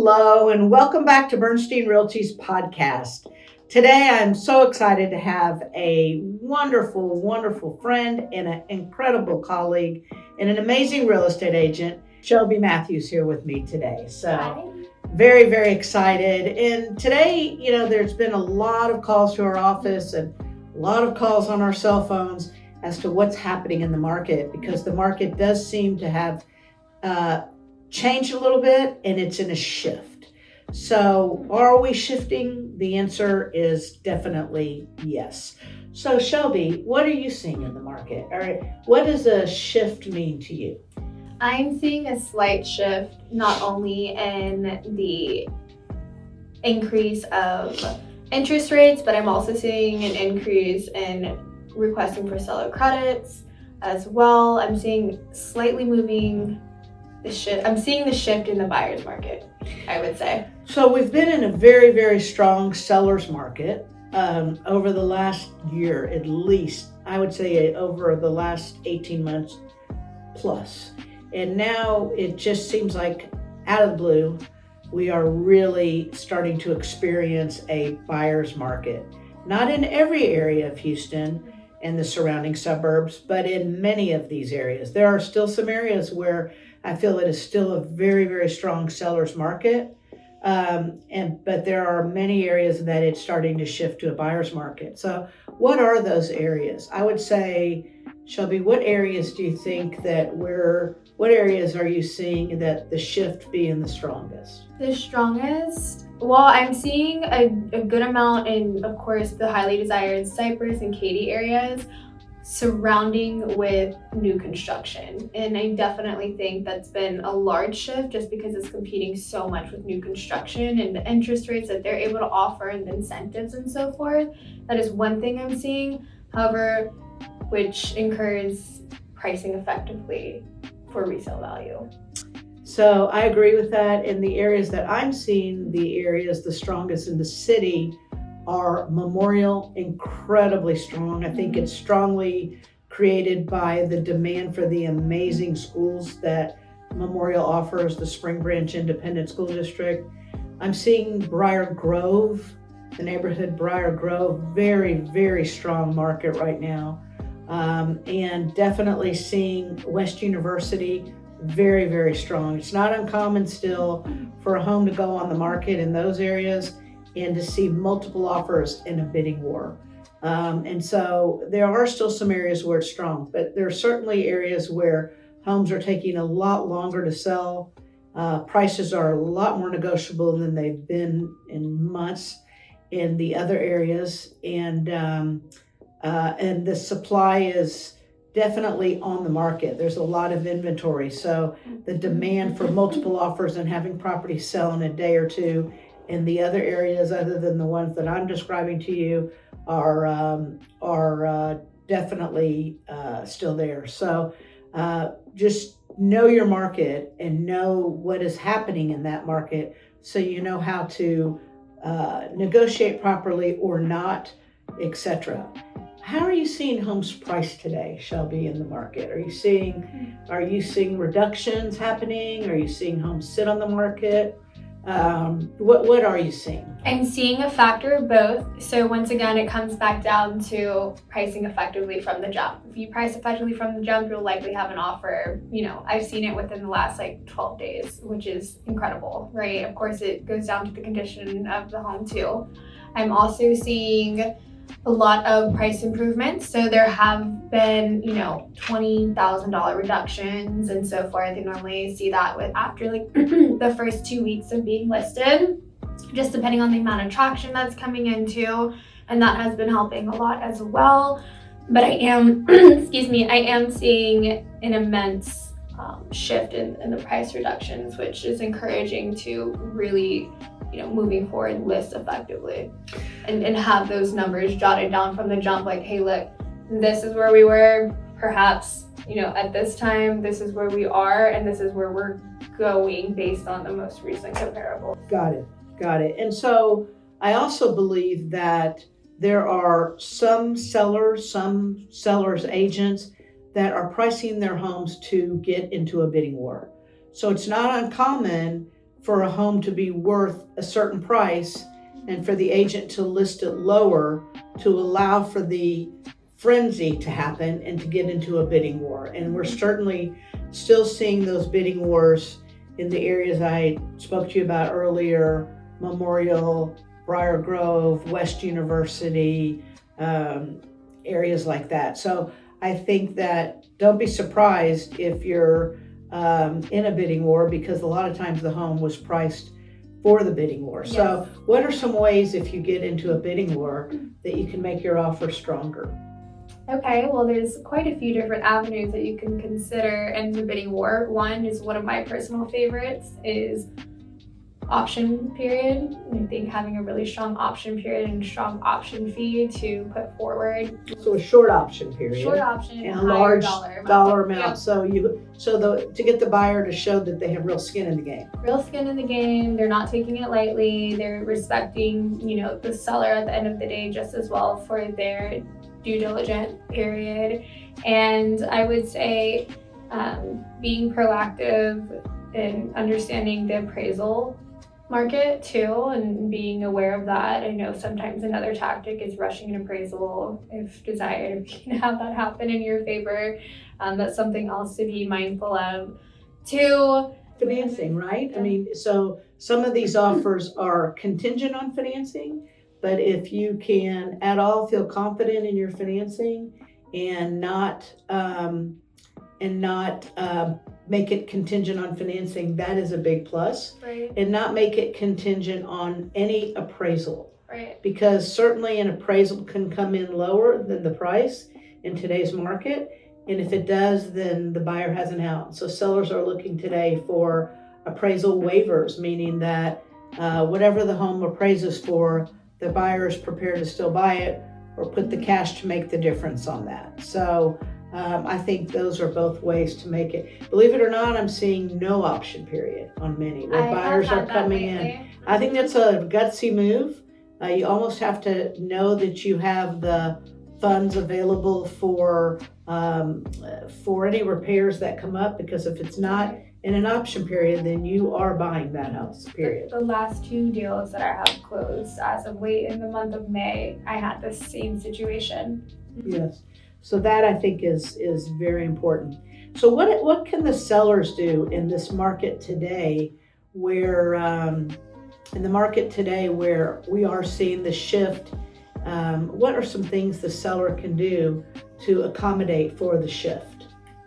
Hello, and welcome back to Bernstein Realty's podcast. Today, I'm so excited to have a wonderful, wonderful friend and an incredible colleague and an amazing real estate agent, Shelby Matthews, here with me today. Hi. Very, very excited. And today, there's been a lot of calls to our office and a lot of calls on our cell phones as to what's happening in the market, because the market does seem to have changed a little bit, and it's in a shift. So are we shifting? The answer is definitely yes. So Shelby, what are you seeing in the market? All right, what does a shift mean to you? I'm seeing a slight shift, not only in the increase of interest rates, but I'm also seeing an increase in requesting for seller credits as well. I'm seeing slightly moving the shift. I'm seeing the shift in the buyer's market, I would say. So we've been in a very, very strong seller's market over the last year, at least. I would say over the last 18 months plus. And now it just seems like out of the blue, we are really starting to experience a buyer's market. Not in every area of Houston and the surrounding suburbs, but in many of these areas. There are still some areas where I feel it is still a very, very strong seller's market. But there are many areas that it's starting to shift to a buyer's market. So what are those areas? I would say, Shelby, what areas do you think what areas are you seeing that the shift being the strongest? The strongest, well, I'm seeing a good amount in, of course, the highly desired Cypress and Katy areas surrounding with new construction. And I definitely think that's been a large shift just because it's competing so much with new construction and the interest rates that they're able to offer and the incentives and so forth. That is one thing I'm seeing, however, which incurs pricing effectively for resale value. So I agree with that. In the areas that I'm seeing, the strongest in the city are Memorial, incredibly strong. I think it's strongly created by the demand for the amazing schools that Memorial offers, the Spring Branch Independent School District. I'm seeing Briar Grove, the neighborhood Briar Grove, very, very strong market right now. And definitely seeing West University, very, very strong. It's not uncommon still for a home to go on the market in those areas and to see multiple offers in a bidding war. And so there are still some areas where it's strong, but there are certainly areas where homes are taking a lot longer to sell. Prices are a lot more negotiable than they've been in months in the other areas. And the supply is definitely on the market. There's a lot of inventory. So the demand for multiple offers and having property sell in a day or two in the other areas other than the ones that I'm describing to you are definitely still there. So just know your market and know what is happening in that market so you know how to negotiate properly or not, etc. How are you seeing homes priced today, Shelby, in the market? Are you seeing reductions happening? Are you seeing homes sit on the market? What are you seeing? I'm seeing a factor of both. So once again, it comes back down to pricing effectively from the jump. If you price effectively from the jump, you'll likely have an offer. I've seen it within the last 12 days, which is incredible, right? Of course, it goes down to the condition of the home too. I'm also seeing a lot of price improvements. So there have been, $20,000 reductions and so forth. You normally see that after the first 2 weeks of being listed, just depending on the amount of traction that's coming into, and that has been helping a lot as well. But I am, I am seeing an immense shift in the price reductions, which is encouraging to really moving forward list effectively and have those numbers jotted down from the jump, hey, look, this is where we were, perhaps, at this time, this is where we are, and this is where we're going based on the most recent comparable. Got it. And so I also believe that there are some sellers agents that are pricing their homes to get into a bidding war. So it's not uncommon for a home to be worth a certain price and for the agent to list it lower to allow for the frenzy to happen and to get into a bidding war. And we're certainly still seeing those bidding wars in the areas I spoke to you about earlier: Memorial, Briar Grove, West University, areas like that. So I think that don't be surprised if you're in a bidding war, because a lot of times the home was priced for the bidding war. Yes. So what are some ways, if you get into a bidding war, that you can make your offer stronger? Okay, well, there's quite a few different avenues that you can consider in the bidding war. One is one of my personal favorites is option period. I think having a really strong option period and strong option fee to put forward. So a short option period. Short option and a higher large dollar amount. Yep. So to get the buyer to show that they have real skin in the game. Real skin in the game. They're not taking it lightly. They're respecting, the seller at the end of the day just as well for their due diligence period. And I would say being proactive and understanding the appraisal market too, and being aware of that. I know sometimes another tactic is rushing an appraisal if desired. If you can have that happen in your favor, that's something else to be mindful of too. Financing, right? I mean, so some of these offers are contingent on financing, but if you can at all feel confident in your financing and not make it contingent on financing, that is a big plus. Right. And not make it contingent on any appraisal. Right. Because certainly an appraisal can come in lower than the price in today's market. And if it does, then the buyer has an out. So sellers are looking today for appraisal waivers, meaning that whatever the home appraises for, the buyer is prepared to still buy it or put the cash to make the difference on that. So I think those are both ways to make it. Believe it or not, I'm seeing no option period on many where buyers are coming in. I think that's a gutsy move. You almost have to know that you have the funds available for any repairs that come up, because if it's not in an option period, then you are buying that house, period. The last 2 deals that I have closed as of late in the month of May, I had the same situation. Yes. So that I think is very important. So what can the sellers do in this market today, where we are seeing the shift? What are some things the seller can do to accommodate for the shift?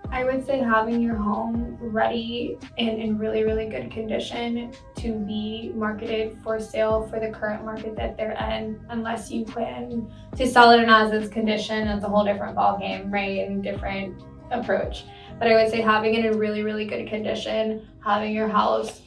I would say having your home ready and in really, really good condition to be marketed for sale for the current market that they're in. Unless you plan to sell it in as-is condition, that's a whole different ballgame, right? And different approach. But I would say having it in really, really good condition, having your house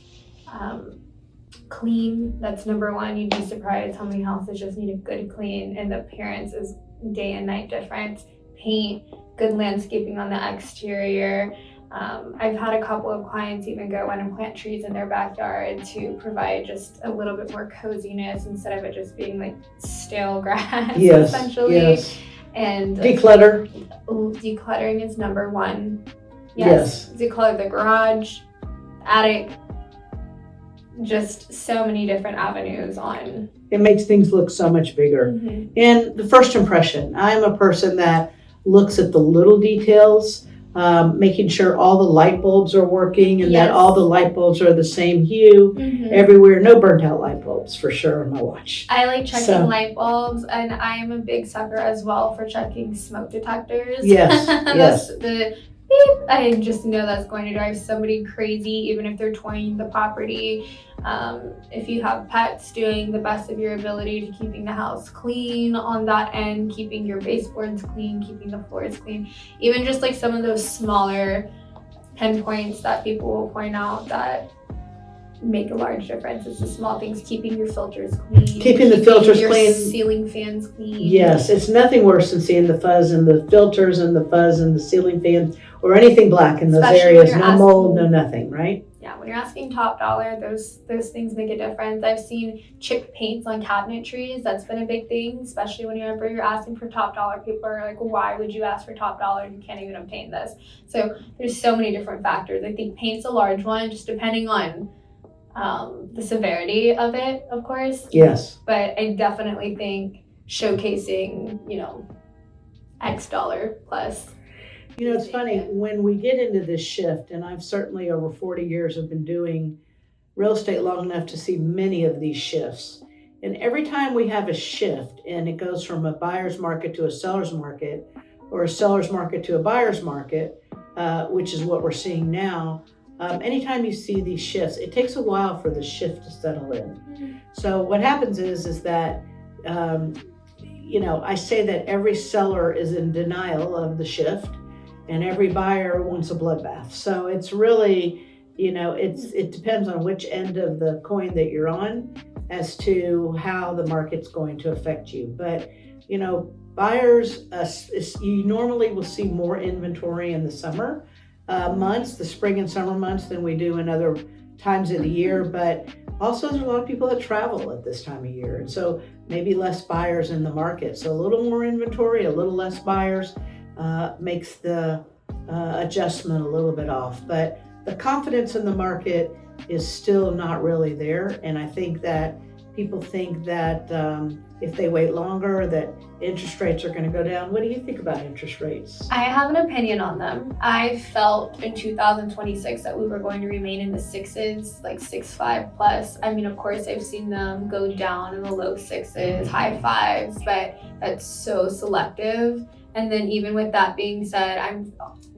clean, that's number one. You'd be surprised how many houses just need a good clean, and the appearance is day and night different. Paint, good landscaping on the exterior. I've had a couple of clients even go in and plant trees in their backyard to provide just a little bit more coziness instead of it just being like stale grass, essentially. Yes. And decluttering is number one. Yes. Declutter the garage, attic, just so many different avenues on. It makes things look so much bigger. Mm-hmm. And the first impression, I'm a person that looks at the little details, making sure all the light bulbs are working and that all the light bulbs are the same hue everywhere. No burnt out light bulbs for sure on my watch. I like checking light bulbs, and I am a big sucker as well for checking smoke detectors. Yes. That's the beep. I just know that's going to drive somebody crazy, even if they're touring the property. If you have pets, doing the best of your ability to keeping the house clean on that end, keeping your baseboards clean, keeping the floors clean, even just like some of those smaller pinpoints that people will point out that make a large difference. It's the small things, keeping your filters clean, keeping the filters your clean, ceiling fans clean. Yes, it's nothing worse than seeing the fuzz and the filters and the fuzz and the ceiling fans or anything black in those areas. No mold, no nothing, right? Yeah, when you're asking top dollar, those things make a difference. I've seen chipped paints on cabinetries. That's been a big thing, especially whenever you're asking for top dollar. People are like, well, why would you ask for top dollar? You can't even obtain this. So there's so many different factors. I think paint's a large one, just depending on the severity of it, of course. Yes. But I definitely think showcasing, X dollar plus. It's funny when we get into this shift, and I've certainly over 40 years have been doing real estate long enough to see many of these shifts. And every time we have a shift and it goes from a buyer's market to a seller's market or a seller's market to a buyer's market, which is what we're seeing now, anytime you see these shifts, it takes a while for the shift to settle in. So what happens is that, I say that every seller is in denial of the shift and every buyer wants a bloodbath. So it's really, it depends on which end of the coin that you're on as to how the market's going to affect you. But, buyers, you normally will see more inventory in the summer months, the spring and summer months, than we do in other times of the year. But also there's a lot of people that travel at this time of year. And so maybe less buyers in the market. So a little more inventory, a little less buyers makes the adjustment a little bit off. But the confidence in the market is still not really there. And I think that people think that if they wait longer, that interest rates are going to go down. What do you think about interest rates? I have an opinion on them. I felt in 2026 that we were going to remain in the sixes, like 6.5 plus. I mean, of course, I've seen them go down in the low sixes, high fives, but that's so selective. And then even with that being said, I'm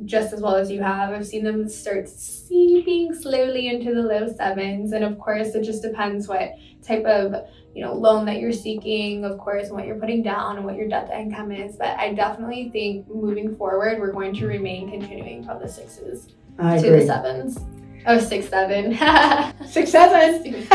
just as well as you have, I've seen them start seeping slowly into the low sevens. And of course, it just depends what type of loan that you're seeking, of course, and what you're putting down and what your debt to income is. But I definitely think moving forward, we're going to remain continuing from the sixes I to agree. the sevens. Oh, 6-7. 6-7.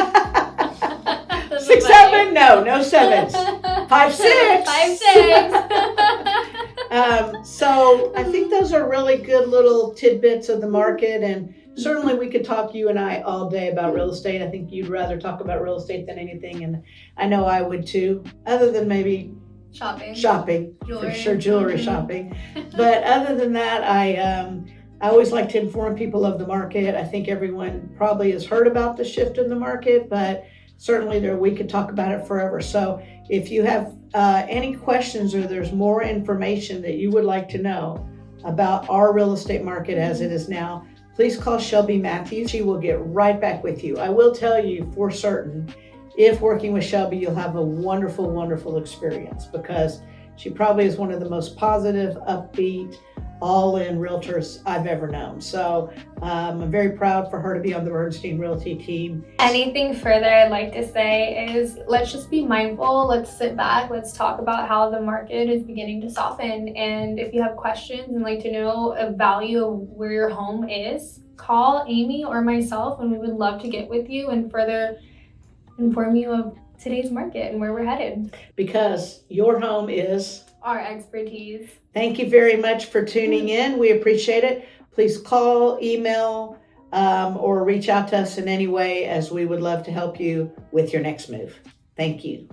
6-7? No sevens. 5-6. 5-6. So I think those are really good little tidbits of the market, and certainly we could talk, you and I, all day about real estate. I think you'd rather talk about real estate than anything, and I know I would too, other than maybe Shopping. Jewelry. For sure, jewelry shopping. But other than that, I always like to inform people of the market. I think everyone probably has heard about the shift in the market, but certainly we could talk about it forever. So if you have any questions or there's more information that you would like to know about our real estate market as it is now, please call Shelby Matthews. She will get right back with you. I will tell you for certain, if working with Shelby, you'll have a wonderful, wonderful experience because she probably is one of the most positive, upbeat, all-in realtors I've ever known. So I'm very proud for her to be on the Bernstein Realty team. Anything further I'd like to say is let's just be mindful. Let's sit back. Let's talk about how the market is beginning to soften. And if you have questions and like to know a value of where your home is, call Amy or myself, and we would love to get with you and further inform you of today's market and where we're headed. Because your home is our expertise. Thank you very much for tuning in. We appreciate it. Please call, email, or reach out to us in any way, as we would love to help you with your next move. Thank you.